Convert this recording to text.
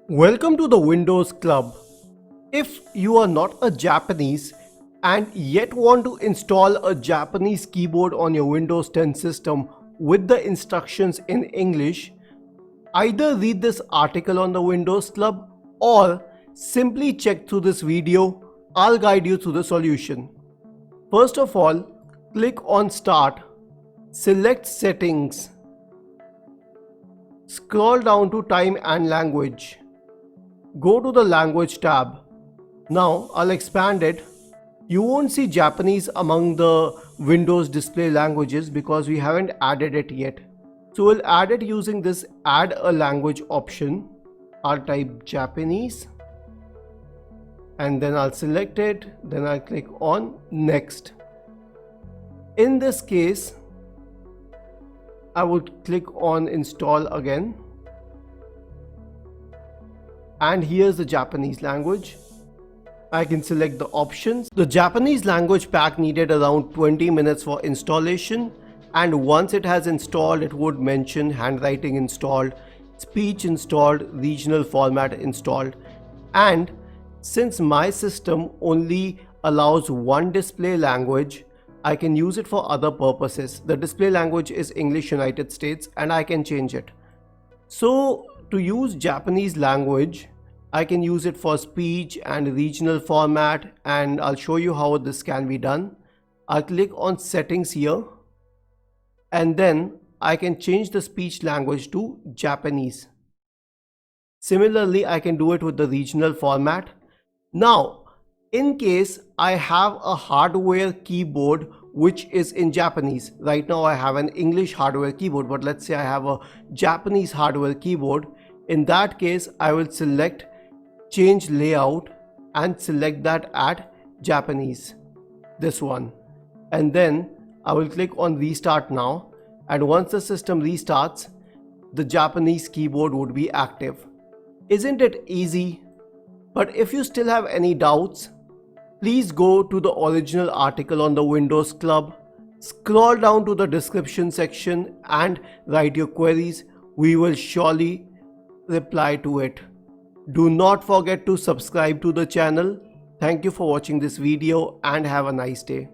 Welcome to the Windows Club. If you are not a Japanese and yet want to install a Japanese keyboard on your Windows 10 system with the instructions in English, either read this article on the Windows Club or simply check through this video. I'll guide you through the solution. First of all, click on Start, select Settings, scroll down to Time and Language. Go to the Language tab. Now I'll expand it. You won't see Japanese among the Windows display languages because we haven't added it yet. So we'll add it using this Add a Language option. I'll type Japanese and then I'll select it. Then I'll click on Next. In this case, I would click on Install again. And here's the Japanese language. I can select the options. The Japanese language pack needed around 20 minutes for installation, and once it has installed, it would mention handwriting installed, speech installed, regional format installed. And since my system only allows one display language, I can use it for other purposes. The display language is English United States and I can change it. So to use Japanese language, I can use it for speech and regional format, and I'll show you how this can be done. I'll click on Settings here and then I can change the speech language to Japanese. Similarly, I can do it with the regional format. Now, in case I have a hardware keyboard which is in Japanese. Right now I have an English hardware keyboard, but let's say I have a Japanese hardware keyboard. In that case, I will select Change Layout and select that at Japanese, this one, and then I will click on Restart Now, and once the system restarts, the Japanese keyboard would be active. Isn't it easy? But if you still have any doubts, please go to the original article on the Windows Club, scroll down to the description section and write your queries. We will surely reply to it. Do not forget to subscribe to the channel. Thank you for watching this video and have a nice day.